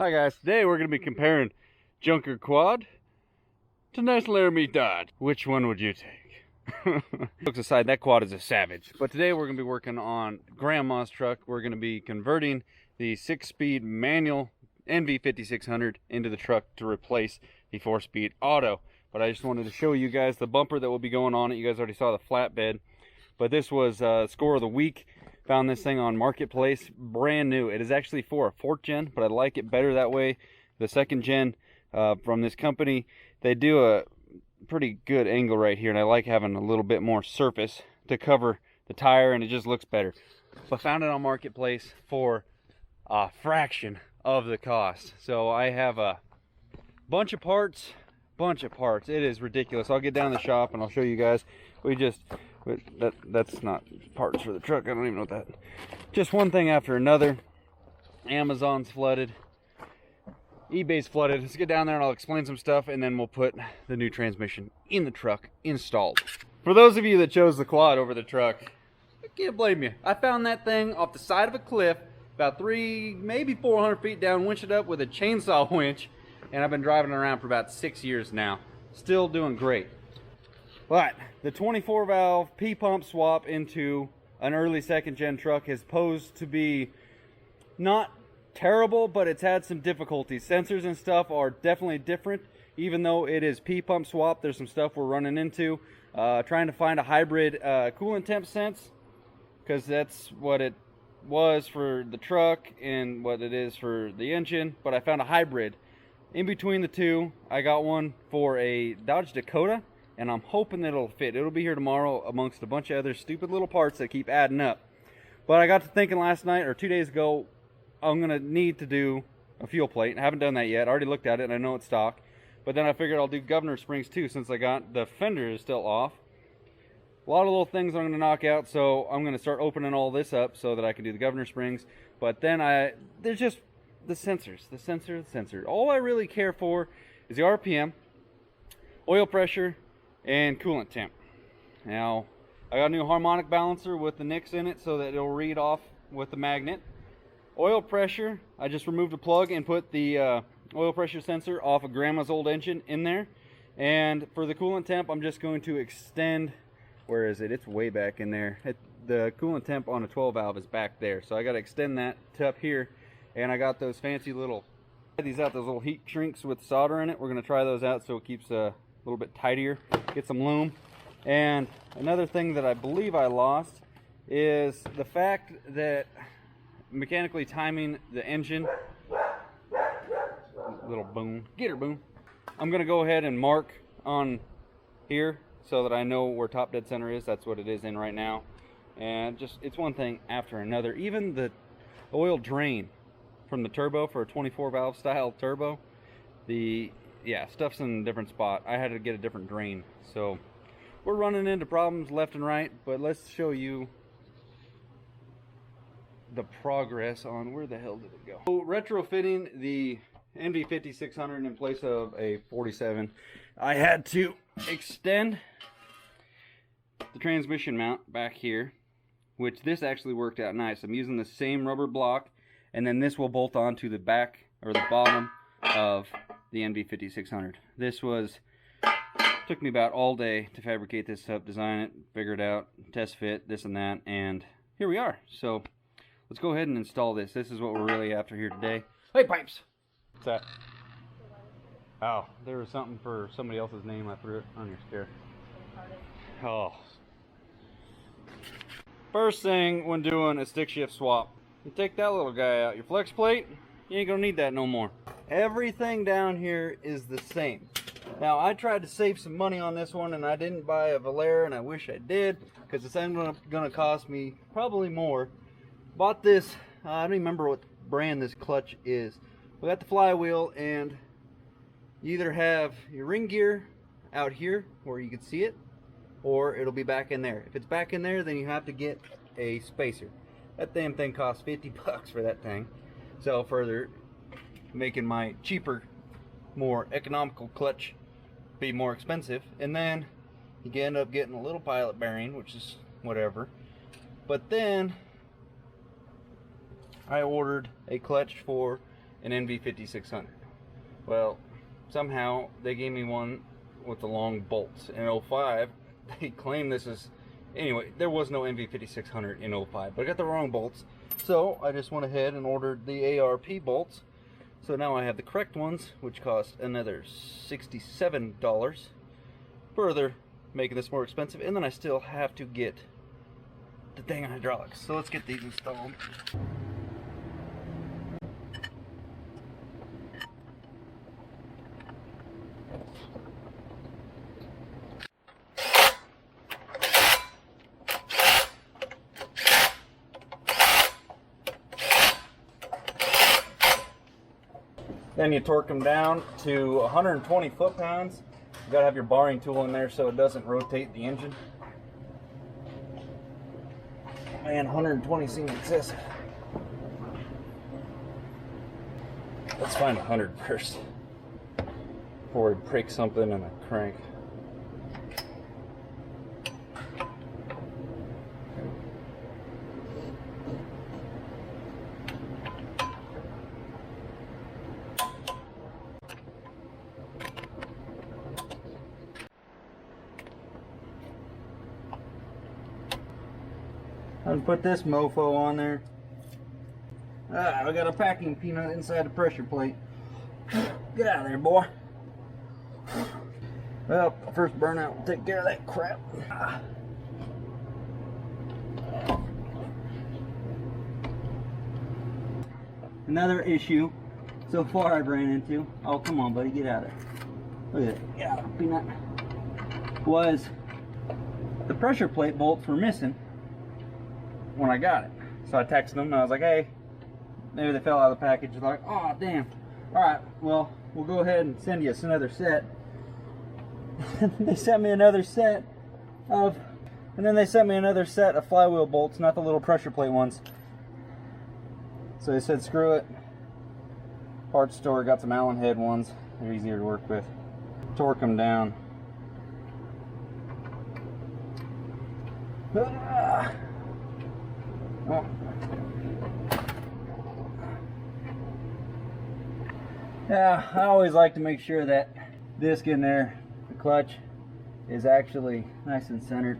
Hi guys, today we're going to be comparing Junker Quad to nice Laramie Dodge. Which one would you take? Jokes aside, that quad is a savage. But today we're going to be working on Grandma's truck. We're going to be converting the 6-speed manual NV5600 into the truck to replace the 4-speed auto. But I just wanted to show you guys the bumper that will be going on it. You guys already saw the flatbed. But this was score of the week. Found this thing on Marketplace, brand new. It is actually for a 4th gen, but I like it better that way. The 2nd gen from this company, they do a pretty good angle right here, and I like having a little bit more surface to cover the tire, and it just looks better. But found it on Marketplace for a fraction of the cost. So I have a bunch of parts. It is ridiculous. I'll get down to the shop and I'll show you guys. That's not parts for the truck. I don't even know what that. Just one thing after another. Amazon's flooded, eBay's flooded. Let's get down there and I'll explain some stuff, and then we'll put the new transmission in the truck installed. For those of you that chose the quad over the truck, I can't blame you. I found that thing off the side of a cliff about 300, maybe 400 feet down, winched it up with a chainsaw winch, and I've been driving it around for about 6 years now. Still doing great. But the 24 valve P-pump swap into an early 2nd gen truck is posed to be not terrible, but it's had some difficulties. Sensors and stuff are definitely different. Even though it is P-pump swap, there's some stuff we're running into. Trying to find a hybrid coolant temp sense, because that's what it was for the truck and what it is for the engine. But I found a hybrid. In between the two, I got one for a Dodge Dakota, and I'm hoping that it'll fit. It'll be here tomorrow amongst a bunch of other stupid little parts that keep adding up. But I got to thinking last night, or 2 days ago, I'm going to need to do a fuel plate. I haven't done that yet. I already looked at it, and I know it's stock. But then I figured I'll do governor springs too, since I got the fender is still off. A lot of little things I'm going to knock out, so I'm going to start opening all this up so that I can do the governor springs. But then there's just the sensors, the sensor. All I really care for is the RPM, oil pressure, and coolant temp. Now, I got a new harmonic balancer with the nicks in it so that it'll read off with the magnet. Oil pressure, I just removed a plug and put the oil pressure sensor off of Grandma's old engine in there. And for the coolant temp, I'm just going to extend, where is it? It's way back in there. The coolant temp on a 12 valve is back there. So I got to extend that to up here. And I got those fancy little, those little heat shrinks with solder in it. We're going to try those out so it keeps a little bit tidier, get some loom. And another thing that I believe I lost is the fact that mechanically timing the engine, little boom, get her boom. I'm going to go ahead and mark on here so that I know where top dead center is. That's what it is in right now. And just, it's one thing after another. Even the oil drain from the turbo for a 24 valve style turbo, stuff's in a different spot. I had to get a different drain. So we're running into problems left and right, but let's show you the progress on where the hell did it go. So retrofitting the NV5600 in place of a 47, I had to extend the transmission mount back here, which this actually worked out nice. I'm using the same rubber block, and then this will bolt onto the back or the bottom of the NV5600. This took me about all day to fabricate this up, design it, figure it out, test fit, this and that, and here we are. So let's go ahead and install this. This is what we're really after here today. Hey, pipes! What's that? Oh, there was something for somebody else's name. I threw it on your stair. Oh. First thing when doing a stick shift swap, you take that little guy out. Your flex plate, you ain't gonna need that no more. Everything down here is the same. Now, I tried to save some money on this one, and I didn't buy a Valera, and I wish I did, because it's gonna cost me probably more. Bought this, I don't even remember what brand this clutch is. We got the flywheel, and you either have your ring gear out here where you can see it, or it'll be back in there. If it's back in there, then you have to get a spacer. That damn thing costs 50 bucks for that thing. So further making my cheaper, more economical clutch be more expensive. And then you can end up getting a little pilot bearing, which is whatever. But then I ordered a clutch for an NV5600. Well, somehow they gave me one with the long bolts. In 05, they claim this is, anyway, there was no NV5600 in 05, but I got the wrong bolts. So I just went ahead and ordered the ARP bolts. So now I have the correct ones, which cost another $67, further making this more expensive. And then I still have to get the dang hydraulics. So let's get these installed. Then you torque them down to 120 foot-pounds. You gotta have your barring tool in there so it doesn't rotate the engine. Man, 120 seems excessive. Let's find 100 first before we break something in the crank. I'll put this mofo on there. I got a packing peanut inside the pressure plate. Get out of there, boy. Well, first burnout will take care of that crap. Another issue so far I've ran into. Oh, come on, buddy, get out of there. Look at it. Get out, peanut. Was the pressure plate bolts were missing when I got it. So I texted them and I was like, hey, maybe they fell out of the package. They're like, oh, damn. All right, well, we'll go ahead and send you another set. They sent me another set of, and then they sent me another set of flywheel bolts, not the little pressure plate ones. So they said, screw it. Parts store, got some Allen head ones. They're easier to work with. Torque them down. Oh. Yeah, I always like to make sure that disc in there, the clutch, is actually nice and centered.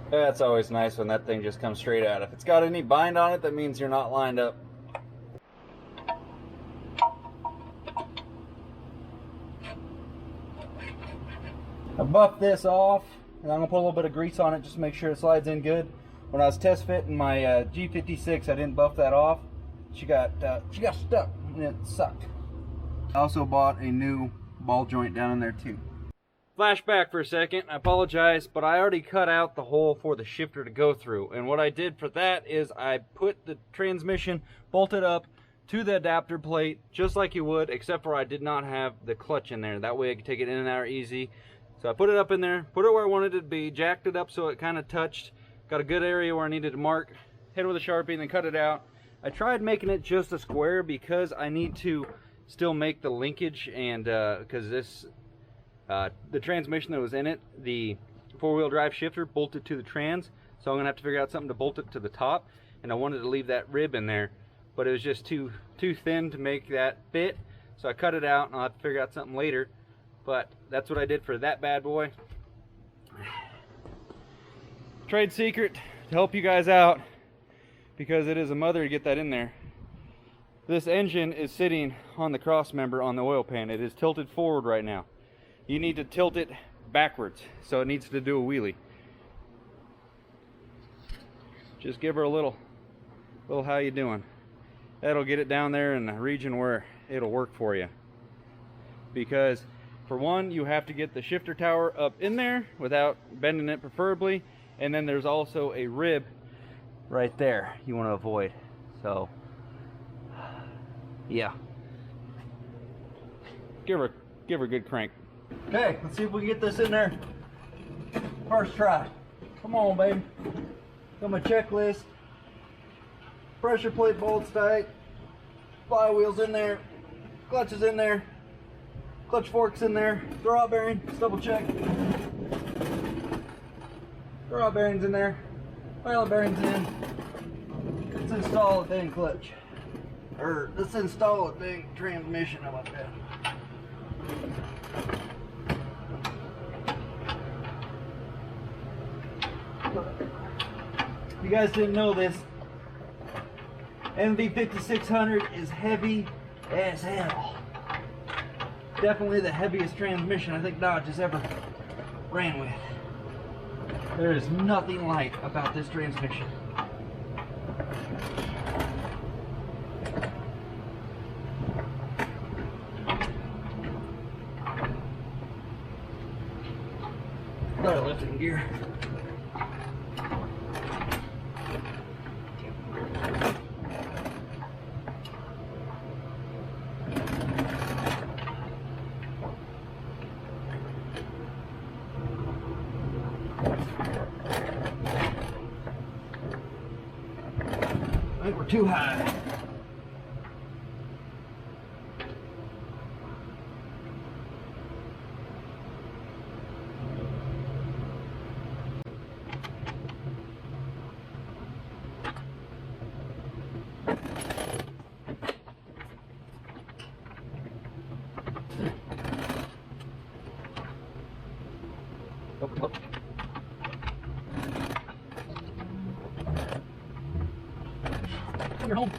That's always nice when that thing just comes straight out. If it's got any bind on it, that means you're not lined up. I buffed this off, and I'm gonna put a little bit of grease on it just to make sure it slides in good. When I was test fitting my G56, I didn't buff that off. She got stuck, and it sucked. I also bought a new ball joint down in there too. Flashback for a second, I apologize, but I already cut out the hole for the shifter to go through. And what I did for that is I put the transmission bolted up to the adapter plate, just like you would, except for I did not have the clutch in there. That way I could take it in and out easy. So I put it up in there, put it where I wanted it to be, jacked it up so it kind of touched, got a good area where I needed to mark, hit it with a Sharpie, and then cut it out. I tried making it just a square because I need to still make the linkage, and because this the transmission that was in it, the four-wheel drive shifter bolted to the trans, so I'm gonna have to figure out something to bolt it to the top, and I wanted to leave that rib in there, but it was just too thin to make that fit, so I cut it out, and I'll have to figure out something later. But that's what I did for that bad boy. Trade secret to help you guys out, because it is a mother to get that in there. This engine is sitting on the cross member on the oil pan. It is tilted forward right now. You need to tilt it backwards, so it needs to do a wheelie. Just give her a little how you doing. That'll get it down there in the region where it'll work for you. Because for one, you have to get the shifter tower up in there without bending it preferably, and then there's also a rib right there you want to avoid. So yeah, give her a good crank. Okay, let's see if we can get this in there. First try. Come on, baby. Got my checklist. Pressure plate bolts tight. Flywheel's in there. Clutch is in there. Clutch fork's in there. Throwout bearing, let's double check. Throwout bearing's in there. Pilot bearing's in. Let's install a dang clutch. Or let's install a dang transmission. How about that? If you guys didn't know this, NV5600 is heavy as hell. Definitely the heaviest transmission I think Dodge has ever ran with. There is nothing light about this transmission. Got a lifting gear. I think we're too high. Oh. You're home.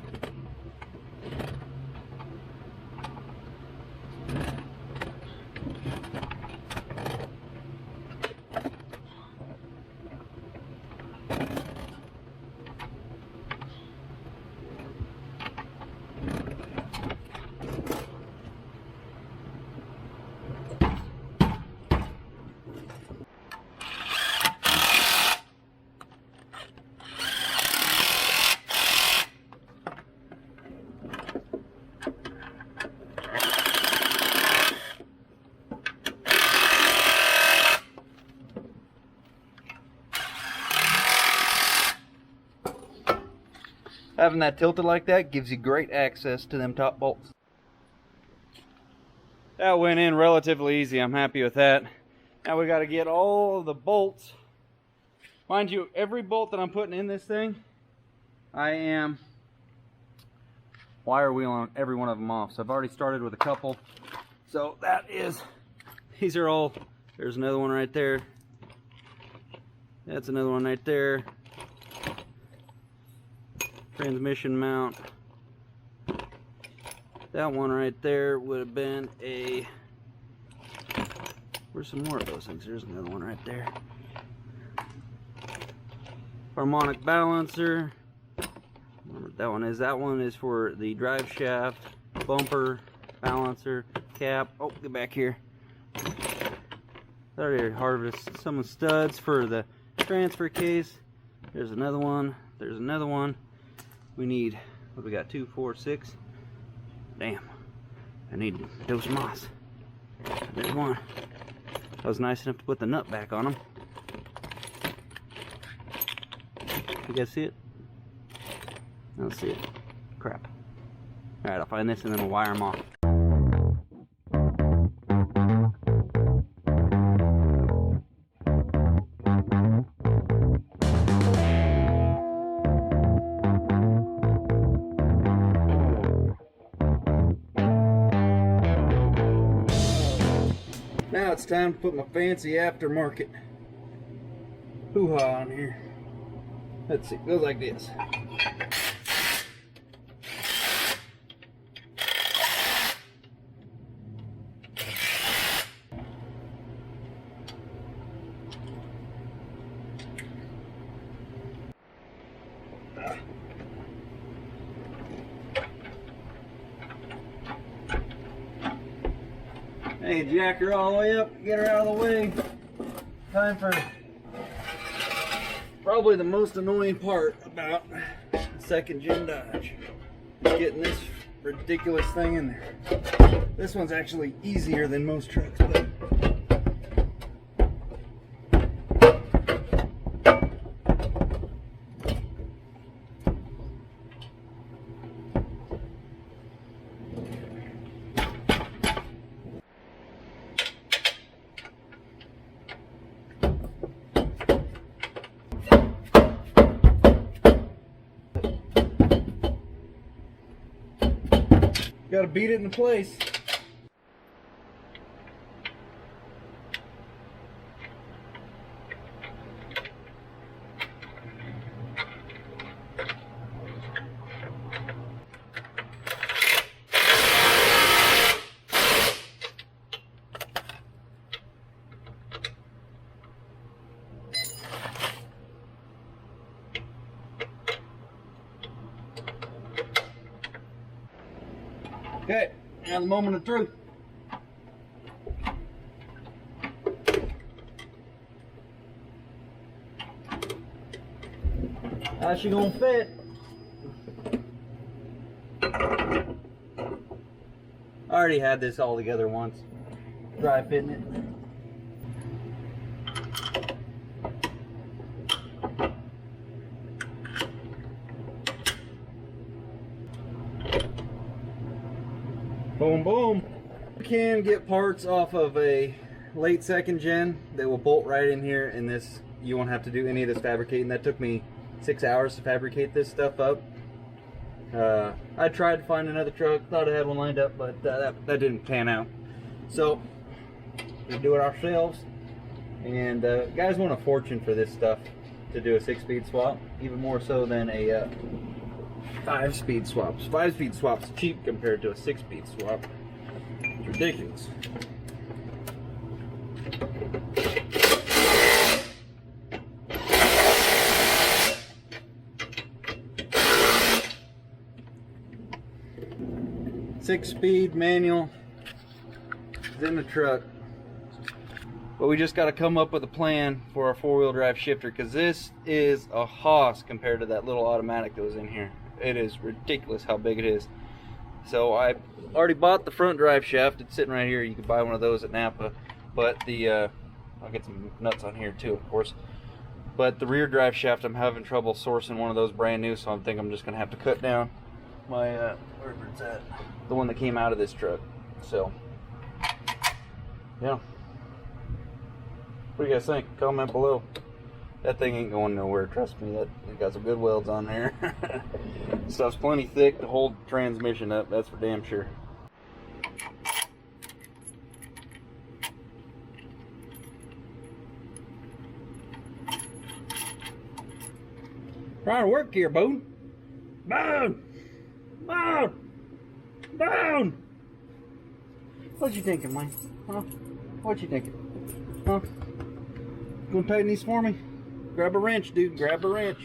Having that tilted like that gives you great access to them top bolts. That went in relatively easy. I'm happy with that. Now we got to get all of the bolts. Mind you, every bolt that I'm putting in this thing, I am wire wheeling every one of them off. So I've already started with a couple. So that is, these are all, there's another one right there. That's another one right there. Transmission mount. That one right there would have been a, where's some more of those things? There's another one right there. Harmonic balancer. Remember what that one is. That one is for the drive shaft, bumper, balancer, cap. Oh, get back here. I already harvested some studs for the transfer case. There's another one. There's another one. We need, what we got, 2, 4, 6. Damn, I need those moss. There's one. I was nice enough to put the nut back on them. You guys see it? I don't see it. Crap. Alright, I'll find this and then we'll wire them off. Now it's time to put my fancy aftermarket hoo-ha on here. Let's see, it goes like this. Hey, jack her all the way up, get her out of the way. Time for probably the most annoying part about the second gen Dodge. Getting this ridiculous thing in there. This one's actually easier than most trucks, but Got to beat it into place. Okay, now the moment of truth. How's she gonna fit? I already had this all together once. Dry fitting it. Boom, boom. You can get parts off of a late second gen that will bolt right in here, and this, you won't have to do any of this fabricating. That took me 6 hours to fabricate this stuff up. I tried to find another truck, thought I had one lined up, but that didn't pan out. So we do it ourselves, and guys want a fortune for this stuff to do a 6-speed swap, even more so than a 5-speed swaps. 5-speed swaps cheap compared to a 6-speed swap. It's ridiculous. Six-speed manual is in the truck, but we just got to come up with a plan for our 4-wheel drive shifter, because this is a hoss compared to that little automatic that was in here. It is ridiculous how big it is. So I already bought the front drive shaft. It's sitting right here. You can buy one of those at Napa, but the I'll get some nuts on here too, of course. But the rear drive shaft, I'm having trouble sourcing one of those brand new, so I think I'm just gonna have to cut down my wherever it's at, the one that came out of this truck. So yeah, what do you guys think? Comment below. That thing ain't going nowhere, trust me. It got some good welds on there. Stuff's plenty thick to hold the transmission up, that's for damn sure. Trying to work here, Boone. Boone! Boone! Boone! What you thinking, Wayne? Huh? What you thinking? Huh? Gonna tighten these for me? Grab a wrench, dude. Grab a wrench.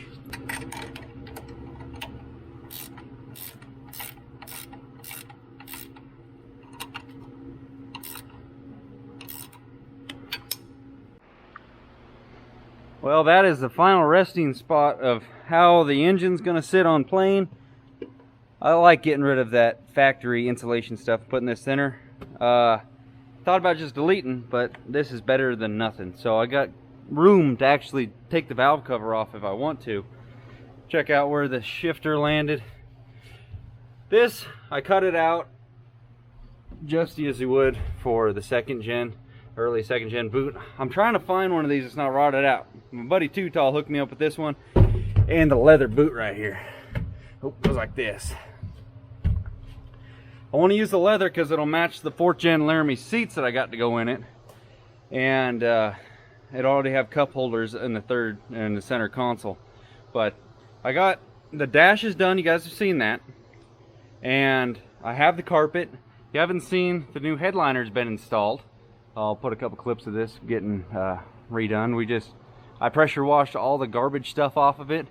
Well, that is the final resting spot of how the engine's going to sit on plane. I like getting rid of that factory insulation stuff, putting this thinner. Thought about just deleting, but this is better than nothing. So I got room to actually take the valve cover off if I want to. Check out where the shifter landed. This, I cut it out just as you would for the early second gen boot. I'm trying to find one of these that's not rotted out. My buddy Too Tall hooked me up with this one and the leather boot right here. Oh, it goes like this. I want to use the leather because it'll match the 4th gen Laramie seats that I got to go in it, and it already have cup holders in the third and the center console. But I got the dashes done, you guys have seen that, and I have the carpet. If you haven't seen, the new headliner's been installed. I'll put a couple clips of this getting redone. I pressure washed all the garbage stuff off of it,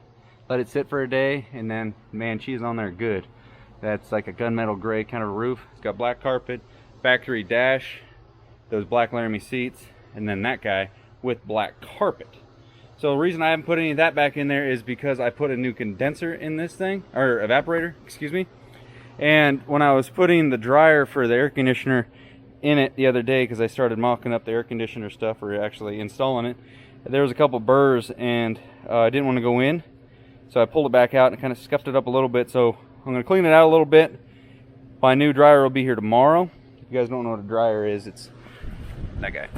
let it sit for a day, and then man, she's on there good. That's like a gunmetal gray kind of roof. It's got black carpet, factory dash, those black Laramie seats, and then that guy with black carpet. So the reason I haven't put any of that back in there is because I put a new condenser in this thing, or evaporator, excuse me. And when I was putting the dryer for the air conditioner in it the other day, because I started mocking up the air conditioner stuff, or actually installing it, there was a couple burrs, and I didn't want to go in, so I pulled it back out and kind of scuffed it up a little bit. So I'm going to clean it out a little bit. My new dryer will be here tomorrow. If you guys don't know what a dryer is, it's that guy.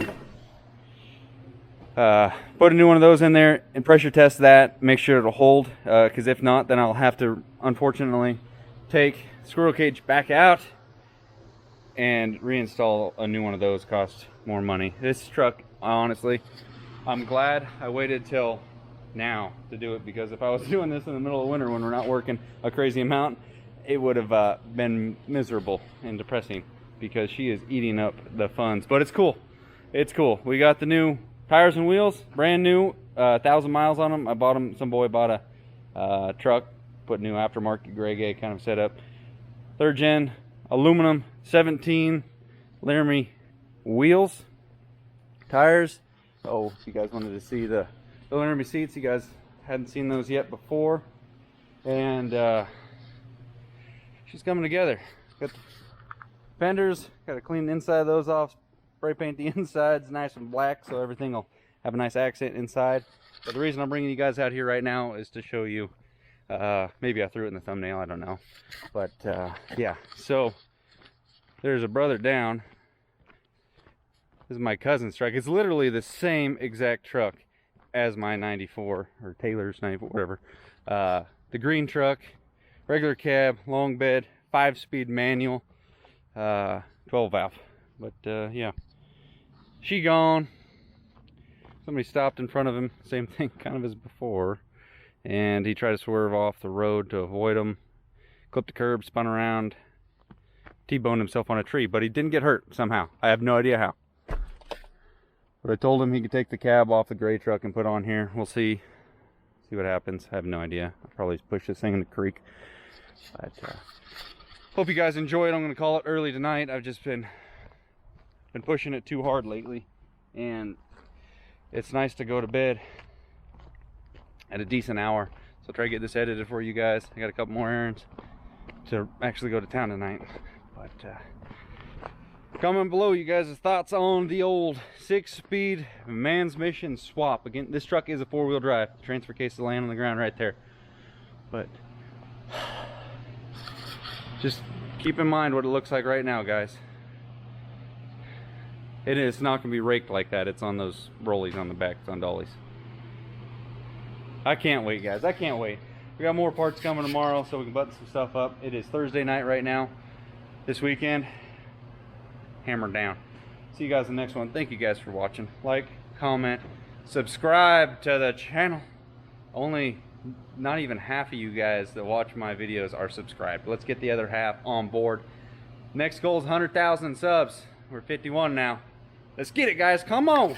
Put a new one of those in there and pressure test that, make sure it'll hold, because if not, then I'll have to unfortunately take the squirrel cage back out and reinstall a new one of those costs more money. This truck, honestly, I'm glad I waited till now to do it, because if I was doing this in the middle of winter when we're not working a crazy amount, it would have been miserable and depressing, because she is eating up the funds. But it's cool. It's cool. We got the new tires and wheels, brand new, 1,000 miles on them. I bought them. Some boy bought a truck, put new aftermarket gray gay kind of setup. 3rd gen aluminum 17 Laramie wheels, tires. Oh, if you guys wanted to see the Laramie seats, you guys hadn't seen those yet before, and she's coming together. Got the fenders, got to clean the inside of those off, spray paint the insides nice and black so everything will have a nice accent inside. But the reason I'm bringing you guys out here right now is to show you, maybe I threw it in the thumbnail, I don't know, but yeah, so there's a brother down. This is my cousin's truck. It's literally the same exact truck as my 94, or Taylor's 94, whatever. The green truck, regular cab, long bed, 5-speed manual, 12 valve. But yeah, she gone. Somebody stopped in front of him, same thing kind of as before, and he tried to swerve off the road to avoid him, clipped the curb, spun around, T-boned himself on a tree, but he didn't get hurt somehow. I have no idea how. But I told him he could take the cab off the gray truck and put on here. We'll see what happens. I have no idea. I'll probably push this thing in the creek. But hope you guys enjoy it. I'm gonna call it early tonight. I've just been pushing it too hard lately, and it's nice to go to bed at a decent hour. So I'll try to get this edited for you guys. I got a couple more errands to actually go to town tonight. But comment below you guys' thoughts on the old 6-speed man's mission swap. Again, this truck is a 4-wheel drive. Transfer case is laying on the ground right there. But just keep in mind what it looks like right now, guys. It is not going to be raked like that. It's on those rollies on the back. It's on dollies. I can't wait, guys. I can't wait. We got more parts coming tomorrow, so we can button some stuff up. It is Thursday night right now. This weekend, hammer down. See you guys in the next one. Thank you guys for watching. Like, comment, subscribe to the channel. Only not even half of you guys that watch my videos are subscribed. Let's get the other half on board. Next goal is 100,000 subs. We're 51 now. Let's get it, guys. Come on.